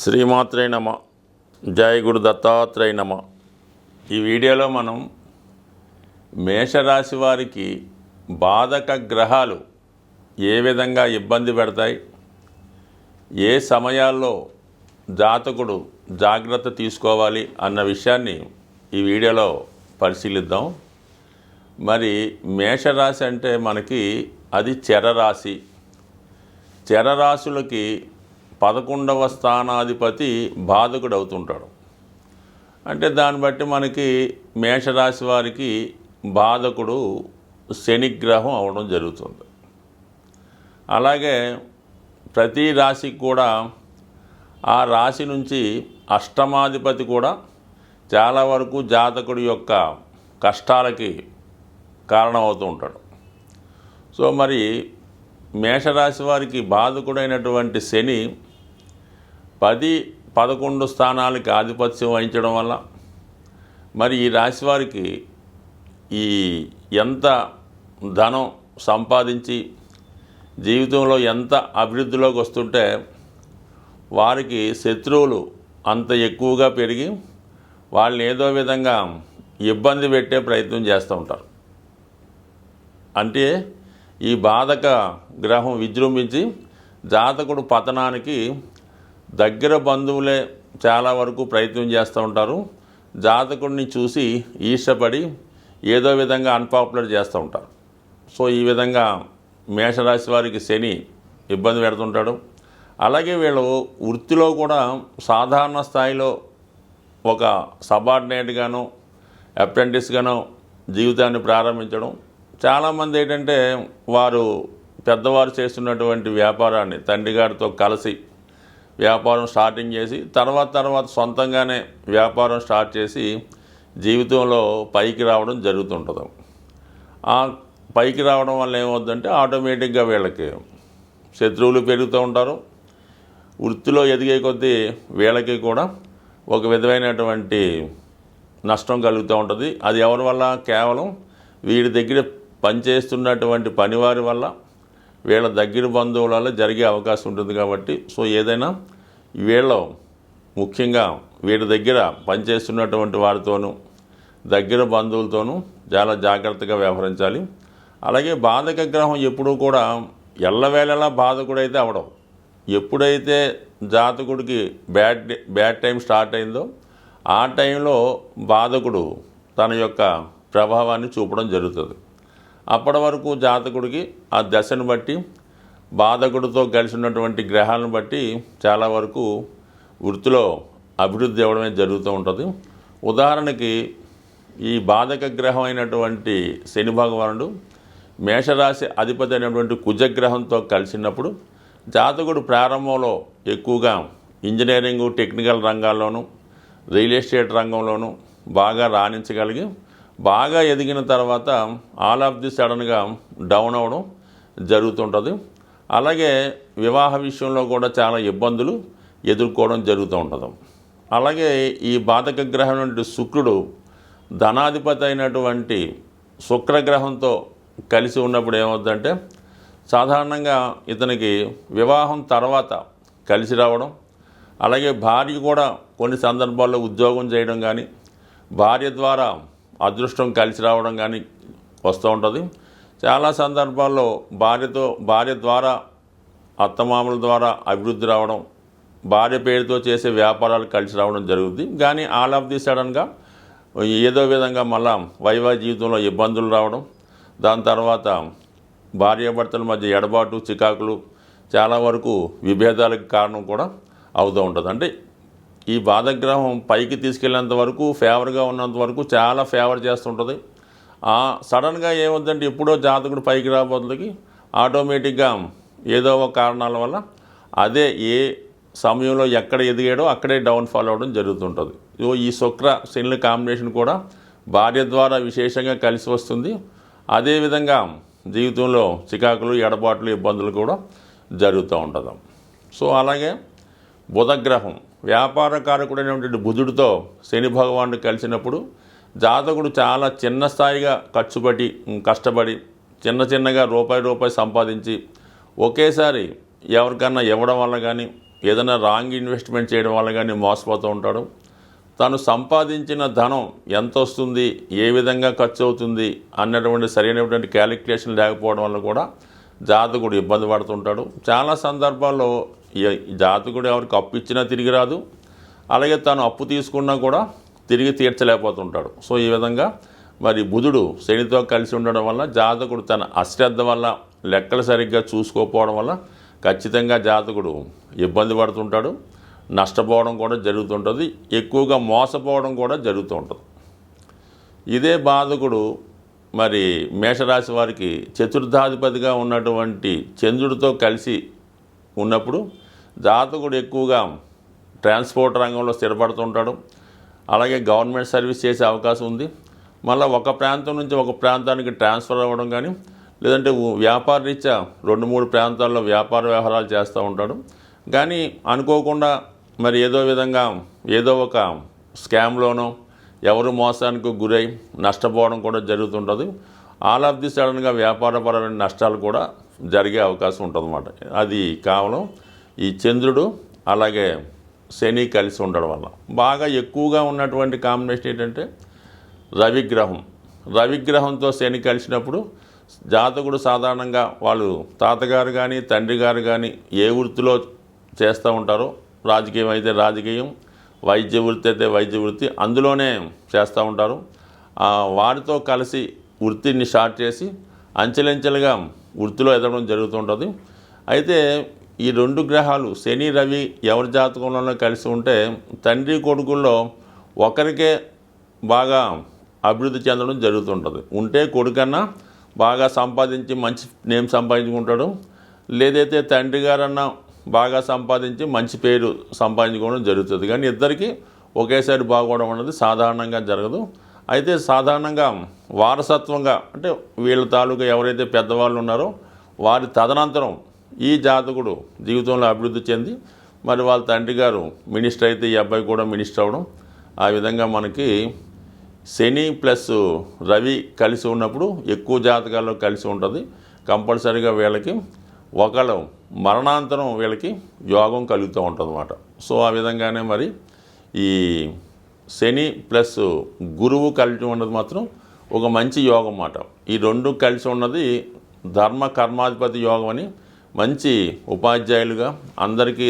శ్రీమాత్రే నమ. జయ గురు దత్తాత్రేయ నమ. ఈ వీడియోలో మనం మేషరాశి వారికి బాధక గ్రహాలు ఏ విధంగా ఇబ్బంది పెడతాయి, ఏ సమయాల్లో జాతకుడు జాగ్రత్త తీసుకోవాలి అన్న విషయాన్ని ఈ వీడియోలో పరిశీలిద్దాం. మరి మేషరాశి అంటే మనకి అది చెరరాశి. చెరరాశులకి 11వ స్థానాధిపతి బాధకుడు అవుతుంటాడు. అంటే దాన్ని బట్టి మనకి మేషరాశి వారికి బాధకుడు శనిగ్రహం అవడం జరుగుతుంది. అలాగే ప్రతి రాశికి కూడా ఆ రాశి నుంచి అష్టమాధిపతి కూడా చాలా వరకు జాతకుడి యొక్క కష్టాలకి కారణమవుతూ ఉంటాడు. సో మరి మేషరాశి వారికి బాధకుడైనటువంటి శని 10-11 స్థానాలకి ఆధిపత్యం వహించడం వల్ల మరి ఈ రాశి వారికి ఎంత ధనం సంపాదించి జీవితంలో ఎంత అభివృద్ధిలోకి వస్తుంటే వారికి శత్రువులు అంత ఎక్కువగా పెరిగి వాళ్ళని ఏదో విధంగా ఇబ్బంది పెట్టే ప్రయత్నం చేస్తూ ఉంటారు. అంటే ఈ బాధక గ్రహం విజృంభించి జాతకుడు పతనానికి దగ్గర బంధువులే చాలా వరకు ప్రయత్నం చేస్తూ ఉంటారు. జాతకుడిని చూసి ఈర్ష్యపడి ఏదో విధంగా అన్పాపులర్ చేస్తూ ఉంటారు. సో ఈ విధంగా మేషరాశి వారికి శని ఇబ్బంది పెడుతుంటాడు. అలాగే వీళ్ళు వృత్తిలో కూడా సాధారణ స్థాయిలో ఒక సబార్డినేట్గానో అప్రెంటిస్గానో జీవితాన్ని ప్రారంభించడం. చాలామంది ఏంటంటే వారు పెద్దవారు చేస్తున్నటువంటి వ్యాపారాన్ని తండ్రి గారితో కలిసి వ్యాపారం స్టార్టింగ్ చేసి తర్వాత సొంతంగానే వ్యాపారం స్టార్ట్ చేసి జీవితంలో పైకి రావడం జరుగుతుంటుంది. ఆ పైకి రావడం వల్ల ఏమవుతుందంటే ఆటోమేటిక్గా వీళ్ళకి శత్రువులు పెరుగుతూ ఉంటారు. వృత్తిలో ఎదిగే కొద్దీ వీళ్ళకి కూడా ఒక విధమైనటువంటి నష్టం కలుగుతూ ఉంటుంది. అది ఎవరి వల్ల? కేవలం వీడి దగ్గర పనిచేస్తున్నటువంటి పనివారి వల్ల, వీళ్ళ దగ్గర బంధువుల వల్ల జరిగే అవకాశం ఉంటుంది. కాబట్టి సో ఏదైనా వీళ్ళు ముఖ్యంగా వీడి దగ్గర పనిచేస్తున్నటువంటి వారితోనూ దగ్గర బంధువులతోనూ చాలా జాగ్రత్తగా వ్యవహరించాలి. అలాగే బాధక గ్రహం ఎప్పుడూ కూడా ఎల్లవేళలా బాధకుడైతే అవడం. ఎప్పుడైతే జాతకుడికి బ్యాడ్ టైం స్టార్ట్ అయిందో ఆ టైంలో బాధకుడు తన యొక్క ప్రభావాన్ని చూపడం జరుగుతుంది. అప్పటి వరకు జాతకుడికి ఆ దశను బట్టి బాధకుడితో కలిసి ఉన్నటువంటి గ్రహాలను బట్టి చాలా వరకు వృత్తిలో అభివృద్ధి అవ్వడమే జరుగుతూ ఉంటుంది. ఉదాహరణకి ఈ బాధక గ్రహం అయినటువంటి శని భగవానుడు మేషరాశి అధిపతి అయినటువంటి కుజగ్రహంతో కలిసినప్పుడు జాతకుడు ప్రారంభంలో ఎక్కువగా ఇంజనీరింగ్ టెక్నికల్ రంగాల్లోనూ రియల్ ఎస్టేట్ రంగంలోనూ బాగా రాణించగలిగి బాగా ఎదిగిన తర్వాత ఆల్ ఆఫ్ ది సడన్గా డౌన్ అవ్వడం జరుగుతుంటుంది. అలాగే వివాహ విషయంలో కూడా చాలా ఇబ్బందులు ఎదుర్కోవడం జరుగుతూ ఉంటుంది. అలాగే ఈ బాధక గ్రహం నుండి శుక్రుడు ధనాధిపతి అయినటువంటి శుక్రగ్రహంతో కలిసి ఉన్నప్పుడు ఏమవుతుందంటే సాధారణంగా ఇతనికి వివాహం తర్వాత కలిసి రావడం, అలాగే భార్య కూడా కొన్ని సందర్భాల్లో ఉద్యోగం చేయడం కానీ భార్య ద్వారా అదృష్టం కలిసి రావడం కానీ వస్తూ ఉంటుంది. చాలా సందర్భాల్లో భార్య ద్వారా అత్తమామల ద్వారా అభివృద్ధి రావడం, భార్య పేరుతో చేసే వ్యాపారాలు కలిసి రావడం జరుగుతుంది. కానీ ఆల్ ఆఫ్ ది సడన్గా ఏదో విధంగా మళ్ళా వైవాహిక జీవితంలో ఇబ్బందులు రావడం, దాని తర్వాత భార్యాభర్తల మధ్య ఎడబాటు చికాకులు చాలా వరకు విభేదాలకు కారణం కూడా అవుతూ ఉంటుంది. అంటే ఈ బాధగ్రహం పైకి తీసుకెళ్ళేంత వరకు ఫేవర్గా ఉన్నంత వరకు చాలా ఫేవర్ చేస్తుంటుంది. సడన్గా ఏమవుతుందంటే ఎప్పుడో జాతకుడు పైకి రాబోతులకి ఆటోమేటిక్గా ఏదో ఒక కారణాల వల్ల అదే ఏ సమయంలో ఎక్కడ ఎదిగాడో అక్కడే డౌన్ఫాల్ అవ్వడం జరుగుతుంటుంది. ఈ శుక్ర శనుల కాంబినేషన్ కూడా భార్య ద్వారా విశేషంగా కలిసి వస్తుంది. అదేవిధంగా జీవితంలో చికాకులు ఎడబాట్లు ఇబ్బందులు కూడా జరుగుతూ ఉంటుంది. సో అలాగే బుధగ్రహం వ్యాపారకారకుడైనటువంటి బుధుడితో శని భగవానుడు కలిసినప్పుడు జాతకుడు చాలా చిన్న స్థాయిగా కష్టపడి చిన్నగా రూపాయి సంపాదించి ఒకేసారి ఎవరికన్నా ఇవ్వడం వల్ల కానీ ఏదైనా రాంగ్ ఇన్వెస్ట్మెంట్ చేయడం వల్ల కానీ మోసపోతూ ఉంటాడు. తను సంపాదించిన ధనం ఎంత వస్తుంది, ఏ విధంగా ఖర్చు అవుతుంది అన్నటువంటి సరైనటువంటి క్యాలిక్యులేషన్ లేకపోవడం వల్ల కూడా జాతకుడు ఇబ్బంది పడుతుంటాడు. చాలా సందర్భాల్లో ఈ జాతకుడు ఎవరికి అప్పు ఇచ్చినా తిరిగి రాదు, అలాగే తను అప్పు తీసుకున్నా కూడా తిరిగి తీర్చలేకపోతుంటాడు. సో ఈ విధంగా మరి బుధుడు శనితో కలిసి ఉండడం వల్ల జాతకుడు తన అశ్రద్ధ వల్ల, లెక్కలు సరిగ్గా చూసుకోకపోవడం వల్ల ఖచ్చితంగా జాతకుడు ఇబ్బంది పడుతుంటాడు, నష్టపోవడం కూడా జరుగుతుంటుంది, ఎక్కువగా మోసపోవడం కూడా జరుగుతూ ఉంటుంది. ఇదే బాధకుడు మరి మేషరాశి వారికి చతుర్థాధిపతిగా ఉన్నటువంటి చంద్రుడితో కలిసి ఉన్నప్పుడు జాతకుడు ఎక్కువగా ట్రాన్స్పోర్ట్ రంగంలో స్థిరపడుతుంటాడు, అలాగే గవర్నమెంట్ సర్వీస్ చేసే అవకాశం ఉంది. మళ్ళీ ఒక ప్రాంతం నుంచి ఒక ప్రాంతానికి ట్రాన్స్ఫర్ అవ్వడం కానీ, లేదంటే వ్యాపార రీత్యా 2-3 ప్రాంతాల్లో వ్యాపార వ్యవహారాలు చేస్తూ ఉంటాడు. కానీ అనుకోకుండా మరి ఏదో విధంగా ఏదో ఒక స్కామ్లోనో ఎవరు మోసానికి గురై నష్టపోవడం కూడా జరుగుతుంటుంది. ఆల్ ఆఫ్ ది సడన్గా వ్యాపారపరమైన నష్టాలు కూడా జరిగే అవకాశం ఉంటుందన్నమాట. అది కేవలం ఈ చంద్రుడు అలాగే శని కలిసి ఉండడం వల్ల. బాగా ఎక్కువగా ఉన్నటువంటి కాంబినేషన్ ఏంటంటే రవిగ్రహంతో శని కలిసినప్పుడు జాతకుడు సాధారణంగా వాళ్ళు తాతగారు కానీ తండ్రి గారు కానీ ఏ వృత్తిలో చేస్తూ ఉంటారో, రాజకీయం అయితే రాజకీయం, వైద్య వృత్తి అయితే వైద్య వృత్తి, అందులోనే చేస్తూ ఉంటారు. వారితో కలిసి వృత్తిని స్టార్ట్ చేసి అంచెలంచెలుగా వృత్తిలో ఎదగడం జరుగుతుంటుంది. అయితే ఈ 2 గ్రహాలు శని రవి ఎవరి జాతకంలోనో కలిసి ఉంటే తండ్రి కొడుకుల్లో ఒకరికే బాగా అభివృద్ధి చెందడం జరుగుతుంటుంది. ఉంటే కొడుకన్నా బాగా సంపాదించి మంచి నేమ్ సంపాదించుకుంటాడు, లేదైతే తండ్రి గారన్నా బాగా సంపాదించి మంచి పేరు సంపాదించుకోవడం జరుగుతుంది. కానీ ఇద్దరికీ ఒకేసారి బాగోవడం అనేది సాధారణంగా జరగదు. అయితే సాధారణంగా వారసత్వంగా అంటే వీళ్ళ తాలూకా ఎవరైతే పెద్దవాళ్ళు ఉన్నారో వారి తదనంతరం ఈ జాతకుడు జీవితంలో అభివృద్ధి చెంది మరి వాళ్ళ తండ్రి గారు మినిస్టర్ అయితే ఈ అబ్బాయి కూడా మినిస్టర్ అవ్వడం, ఆ విధంగా మనకి శని ప్లస్ రవి కలిసి ఉన్నప్పుడు ఎక్కువ జాతకాల్లో కలిసి ఉంటుంది. కంపల్సరీగా వీళ్ళకి ఒకళ్ళు మరణాంతరం వీళ్ళకి యోగం కలుగుతూ ఉంటుంది అన్నమాట. సో ఆ విధంగానే మరి ఈ శని ప్లస్ గురువు కలిసి ఉన్నది మాత్రం ఒక మంచి యోగం అన్నమాట. ఈ 2 కలిసి ఉన్నది ధర్మ కర్మాధిపతి యోగం అని, మంచి ఉపాధ్యాయులుగా అందరికీ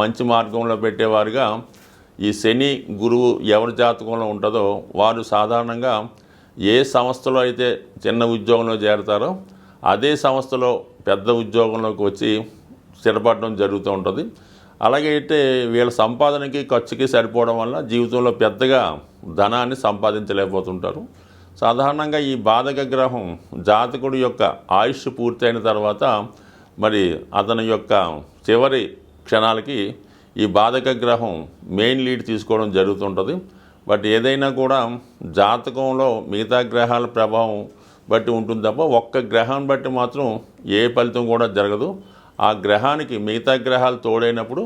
మంచి మార్గంలో పెట్టేవారుగా ఈ శని గురువు ఎవరి జాతకంలో ఉంటుందో వారు సాధారణంగా ఏ సంస్థలో అయితే చిన్న ఉద్యోగంలో చేరతారో అదే సంస్థలో పెద్ద ఉద్యోగంలోకి వచ్చి స్థిరపడడం జరుగుతూ ఉంటుంది. అలాగే అయితే వీళ్ళ సంపాదనకి ఖర్చుకి సరిపోవడం వల్ల జీవితంలో పెద్దగా ధనాన్ని సంపాదించలేకపోతుంటారు. సాధారణంగా ఈ బాధక గ్రహం జాతకుడి యొక్క ఆయుష్ పూర్తయిన తర్వాత మరి అతని యొక్క చివరి క్షణాలకి ఈ బాధక గ్రహం మెయిన్ లీడ్ తీసుకోవడం జరుగుతుంటుంది. బట్ ఏదైనా కూడా జాతకంలో మిగతా గ్రహాల ప్రభావం బట్టి ఉంటుంది తప్ప ఒక్క గ్రహం బట్టి మాత్రం ఏ ఫలితం కూడా జరగదు. ఆ గ్రహానికి మిగతా గ్రహాలు తోడైనప్పుడు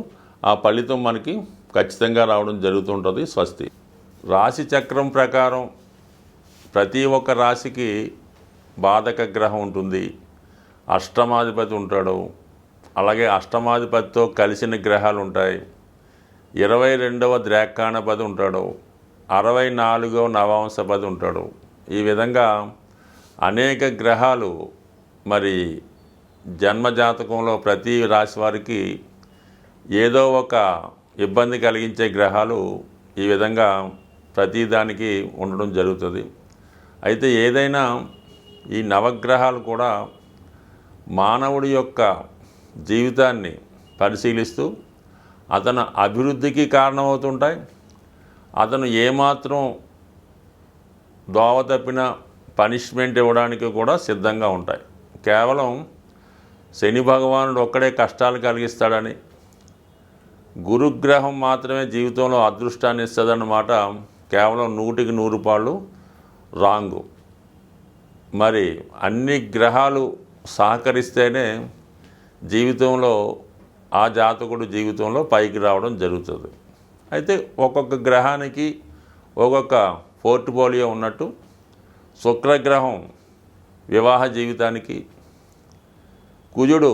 ఆ ఫలితం మనకి ఖచ్చితంగా రావడం జరుగుతుంటుంది. స్వస్తి. రాశి చక్రం ప్రకారం ప్రతి ఒక్క రాశికి బాధక గ్రహం ఉంటుంది, అష్టమాధిపతి ఉంటాడు, అలాగే అష్టమాధిపతితో కలిసిన గ్రహాలు ఉంటాయి, 22వ ద్రాక్షాణపతి ఉంటాడు, 64వ నవాంశపతి ఉంటాడు. ఈ విధంగా అనేక గ్రహాలు మరి జన్మజాతకంలో ప్రతి రాశి వారికి ఏదో ఒక ఇబ్బంది కలిగించే గ్రహాలు ఈ విధంగా ప్రతిదానికి ఉండడం జరుగుతుంది. అయితే ఏదైనా ఈ నవగ్రహాలు కూడా మానవుడి యొక్క జీవితాన్ని పరిశీలిస్తూ అతను అభివృద్ధికి కారణమవుతుంటాయి. అతను ఏమాత్రం దోవ తప్పిన పనిష్మెంట్ ఇవ్వడానికి కూడా సిద్ధంగా ఉంటాయి. కేవలం శని భగవానుడు ఒక్కడే కష్టాలు కలిగిస్తాడని, గురుగ్రహం మాత్రమే జీవితంలో అదృష్టాన్ని ఇస్తుందన్నమాట కేవలం 100కి 100 పాళ్ళు రాంగు. మరి అన్ని గ్రహాలు సహకరిస్తేనే జీవితంలో ఆ జాతకుడు జీవితంలో పైకి రావడం జరుగుతుంది. అయితే ఒక్కొక్క గ్రహానికి ఒక్కొక్క పోర్ట్ఫోలియో ఉన్నట్టు శుక్రగ్రహం వివాహ జీవితానికి, కుజుడు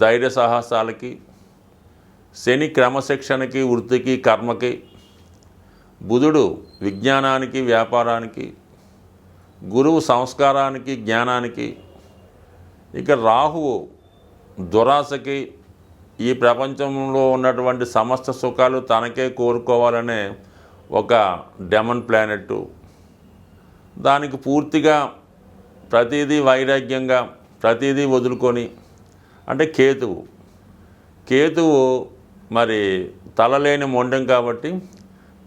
ధైర్య సాహసాలకి, శని క్రమశిక్షణకి, వృత్తికి, కర్మకి, బుధుడు విజ్ఞానానికి, వ్యాపారానికి, గురువు సంస్కారానికి, జ్ఞానానికి, ఇక రాహువు దురాశకి, ఈ ప్రపంచంలో ఉన్నటువంటి సమస్త సుఖాలు తనకే కోరుకోవాలనే ఒక డెమన్ ప్లానెట్. దానికి పూర్తిగా ప్రతిదీ వైరాగ్యంగా, ప్రతిదీ వదులుకొని, అంటే కేతువు మరి తలలేని మొండెం కాబట్టి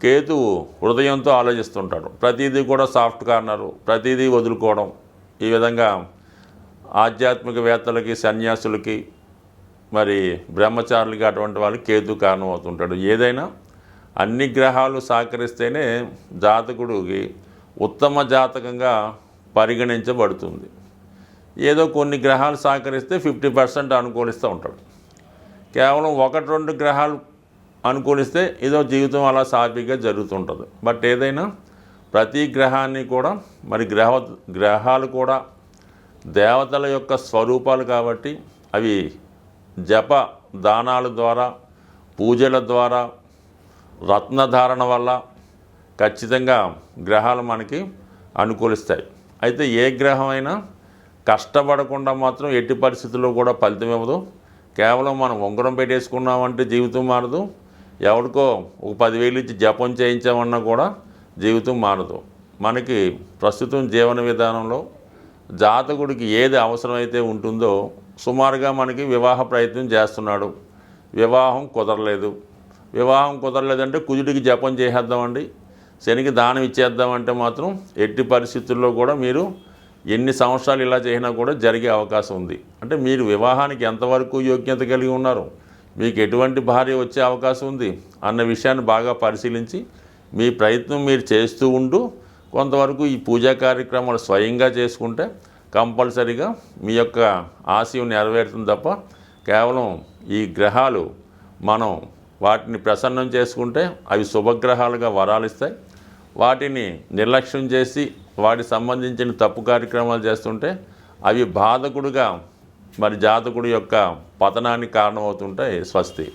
కేతువు హృదయంతో ఆలోచిస్తుంటాడు. ప్రతిదీ కూడా సాఫ్ట్ కార్నరు, ప్రతిదీ వదులుకోవడం. ఈ విధంగా ఆధ్యాత్మికవేత్తలకి, సన్యాసులకి, మరి బ్రహ్మచారులకి, అటువంటి వాళ్ళకి కేతు కారణం అవుతుంటాడు. ఏదైనా అన్ని గ్రహాలు సహకరిస్తేనే జాతకుడికి ఉత్తమ జాతకంగా పరిగణించబడుతుంది. ఏదో కొన్ని గ్రహాలు సహకరిస్తే 50% అనుకూలిస్తూ ఉంటాడు. కేవలం 1-2 గ్రహాలు అనుకూలిస్తే ఏదో జీవితం అలా సాఫీగా జరుగుతుంటుంది. బట్ ఏదైనా ప్రతి గ్రహాన్ని కూడా మరి గ్రహాలు కూడా దేవతల యొక్క స్వరూపాలు కాబట్టి అవి జప దానాల ద్వారా, పూజల ద్వారా, రత్నధారణ వల్ల ఖచ్చితంగా గ్రహాలు మనకి అనుకూలిస్తాయి. అయితే ఏ గ్రహం అయినా కష్టపడకుండా మాత్రం ఎట్టి పరిస్థితుల్లో కూడా ఫలితం ఇవ్వదు. కేవలం మనం ఉంగరం పెట్టేసుకున్నామంటే జీవితం మారదు. ఎవరికో ఒక 10,000 ఇచ్చి జపం చేయించామన్నా కూడా జీవితం మారదు. మనకి ప్రస్తుతం జీవన విధానంలో జాతకుడికి ఏది అవసరమైతే ఉంటుందో సుమారుగా మనకి వివాహ ప్రయత్నం చేస్తున్నాడు, వివాహం కుదరలేదంటే కుజుడికి జపం చేసేద్దామండి, శనికి దానం ఇచ్చేద్దామంటే మాత్రం ఎట్టి పరిస్థితుల్లో కూడా మీరు ఎన్ని సంవత్సరాలు ఇలా చేసినా కూడా జరిగే అవకాశం ఉంది. అంటే మీరు వివాహానికి ఎంతవరకు యోగ్యత కలిగి ఉన్నారు, మీకు ఎటువంటి భార్య వచ్చే అవకాశం ఉంది అన్న విషయాన్ని బాగా పరిశీలించి మీ ప్రయత్నం మీరు చేస్తూ ఉంటూ కొంతవరకు ఈ పూజా కార్యక్రమాలు స్వయంగా చేసుకుంటే కంపల్సరీగా మీ యొక్క ఆశయం నెరవేరుతుంది తప్ప కేవలం ఈ గ్రహాలు మనం వాటిని ప్రసన్నం చేసుకుంటే అవి శుభగ్రహాలుగా వరాలిస్తాయి. వాటిని నిర్లక్ష్యం చేసి వాటికి సంబంధించిన తప్పు కార్యక్రమాలు చేస్తుంటే అవి బాధకుడుగా మరి జాతకుడి యొక్క పతనానికి కారణమవుతుంటాయి. స్వస్తి.